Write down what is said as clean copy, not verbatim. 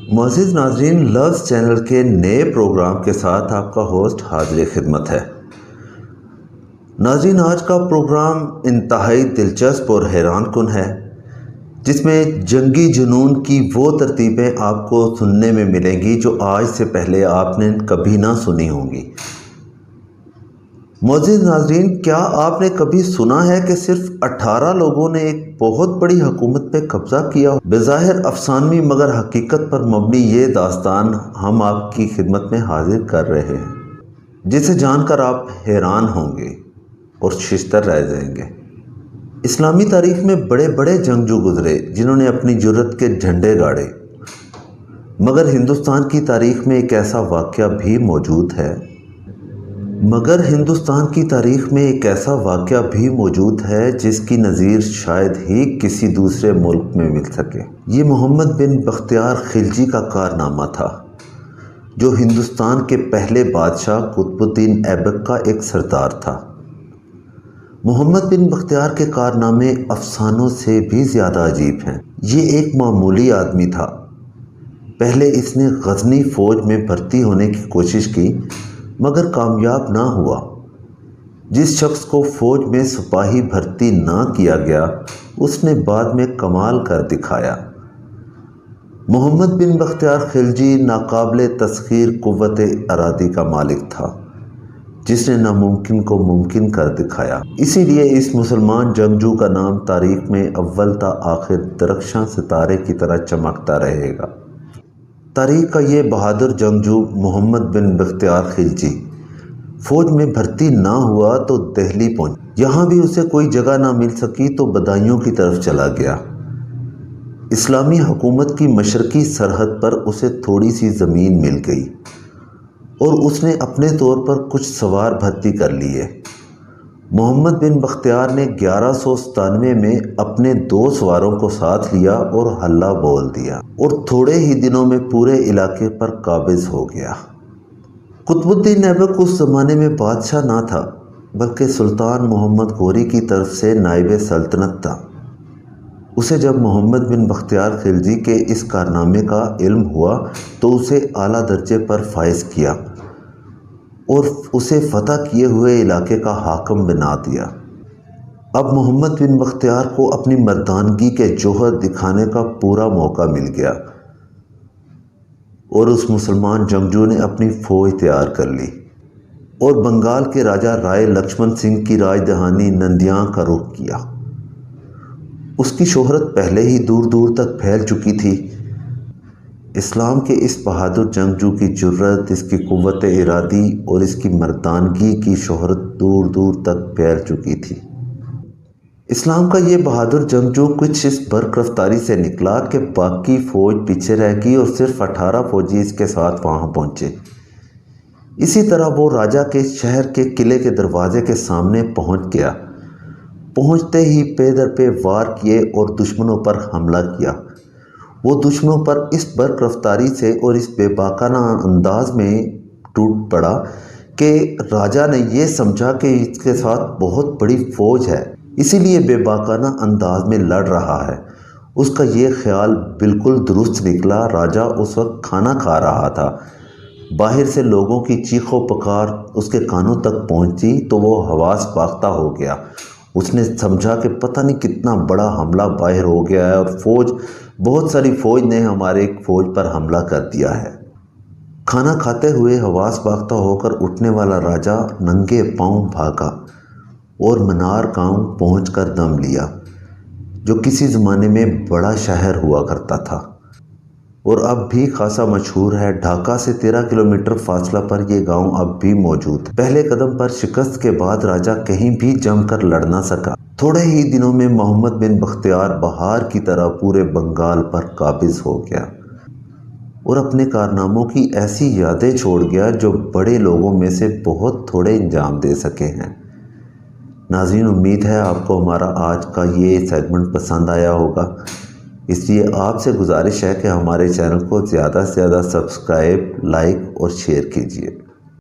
معزز ناظرین، لفظ چینل کے نئے پروگرام کے ساتھ آپ کا ہوسٹ حاضر خدمت ہے۔ ناظرین، آج کا پروگرام انتہائی دلچسپ اور حیران کن ہے، جس میں جنگی جنون کی وہ ترتیبیں آپ کو سننے میں ملیں گی جو آج سے پہلے آپ نے کبھی نہ سنی ہوں گی۔ معزز ناظرین، کیا آپ نے کبھی سنا ہے کہ صرف 18 لوگوں نے ایک بہت بڑی حکومت پہ قبضہ کیا؟ بظاہر افسانوی مگر حقیقت پر مبنی یہ داستان ہم آپ کی خدمت میں حاضر کر رہے ہیں، جسے جان کر آپ حیران ہوں گے اور ششدر رہ جائیں گے۔ اسلامی تاریخ میں بڑے بڑے جنگجو گزرے جنہوں نے اپنی جرأت کے جھنڈے گاڑے، مگر ہندوستان کی تاریخ میں ایک ایسا واقعہ بھی موجود ہے جس کی نظیر شاید ہی کسی دوسرے ملک میں مل سکے۔ یہ محمد بن بختیار خلجی کا کارنامہ تھا، جو ہندوستان کے پہلے بادشاہ قطب الدین ایبک کا ایک سردار تھا۔ محمد بن بختیار کے کارنامے افسانوں سے بھی زیادہ عجیب ہیں۔ یہ ایک معمولی آدمی تھا۔ پہلے اس نے غزنی فوج میں بھرتی ہونے کی کوشش کی، مگر کامیاب نہ ہوا۔ جس شخص کو فوج میں سپاہی بھرتی نہ کیا گیا، اس نے بعد میں کمال کر دکھایا۔ محمد بن بختیار خلجی ناقابل تسخیر قوت ارادی کا مالک تھا، جس نے ناممکن کو ممکن کر دکھایا۔ اسی لیے اس مسلمان جنگجو کا نام تاریخ میں اول تا آخر درخشاں ستارے کی طرح چمکتا رہے گا۔ تاریخ کا یہ بہادر جنگجو محمد بن بختیار خلجی فوج میں بھرتی نہ ہوا تو دہلی پہنچا۔ یہاں بھی اسے کوئی جگہ نہ مل سکی تو بدایوں کی طرف چلا گیا۔ اسلامی حکومت کی مشرقی سرحد پر اسے تھوڑی سی زمین مل گئی اور اس نے اپنے طور پر کچھ سوار بھرتی کر لیے۔ محمد بن بختیار نے 1197 میں اپنے 2 سواروں کو ساتھ لیا اور حلہ بول دیا، اور تھوڑے ہی دنوں میں پورے علاقے پر قابض ہو گیا۔ قطب الدین ایبک اس زمانے میں بادشاہ نہ تھا، بلکہ سلطان محمد غوری کی طرف سے نائب سلطنت تھا۔ اسے جب محمد بن بختیار خلجی کے اس کارنامے کا علم ہوا تو اسے اعلیٰ درجے پر فائز کیا اور اسے فتح کیے ہوئے علاقے کا حاکم بنا دیا۔ اب محمد بن بختیار کو اپنی مردانگی کے جوہر دکھانے کا پورا موقع مل گیا، اور اس مسلمان جنگجو نے اپنی فوج تیار کر لی اور بنگال کے راجہ رائے لکشمن سنگھ کی راجدھانی نندیاں کا رخ کیا۔ اس کی شہرت پہلے ہی دور دور تک پھیل چکی تھی۔ اسلام کے اس بہادر جنگجو کی جرأت، اس کی قوت ارادی اور اس کی مردانگی کی شہرت دور دور تک پھیل چکی تھی۔ اسلام کا یہ بہادر جنگجو کچھ اس برق رفتاری سے نکلا کہ باقی فوج پیچھے رہ گئی اور صرف 18 فوجی اس کے ساتھ وہاں پہنچے۔ اسی طرح وہ راجہ کے شہر کے قلعے کے دروازے کے سامنے پہنچ گیا۔ پہنچتے ہی پے در پہ وار کیے اور دشمنوں پر حملہ کیا۔ وہ دشمنوں پر اس برق رفتاری سے اور اس بے باکانہ انداز میں ٹوٹ پڑا کہ راجہ نے یہ سمجھا کہ اس کے ساتھ بہت بڑی فوج ہے، اسی لیے بے باکانہ انداز میں لڑ رہا ہے۔ اس کا یہ خیال بالکل درست نکلا۔ راجہ اس وقت کھانا کھا رہا تھا۔ باہر سے لوگوں کی چیخ و پکار اس کے کانوں تک پہنچی تو وہ حواس باختہ ہو گیا۔ اس نے سمجھا کہ پتہ نہیں کتنا بڑا حملہ باہر ہو گیا ہے اور بہت ساری فوج نے ہمارے ایک فوج پر حملہ کر دیا ہے۔ کھانا کھاتے ہوئے حواس باختہ ہو کر اٹھنے والا راجہ ننگے پاؤں بھاگا اور منار گاؤں پہنچ کر دم لیا، جو کسی زمانے میں بڑا شہر ہوا کرتا تھا اور اب بھی خاصا مشہور ہے۔ ڈھاکہ سے 13 کلومیٹر فاصلہ پر یہ گاؤں اب بھی موجود ہے۔ پہلے قدم پر شکست کے بعد راجہ کہیں بھی جم کر لڑ نہ سکا۔ تھوڑے ہی دنوں میں محمد بن بختیار بہار کی طرح پورے بنگال پر قابض ہو گیا اور اپنے کارناموں کی ایسی یادیں چھوڑ گیا جو بڑے لوگوں میں سے بہت تھوڑے انجام دے سکے ہیں۔ ناظرین، امید ہے آپ کو ہمارا آج کا یہ سیگمنٹ پسند آیا ہوگا۔ اس لیے آپ سے گزارش ہے کہ ہمارے چینل کو زیادہ سے زیادہ سبسکرائب، لائک اور شیئر کیجیے۔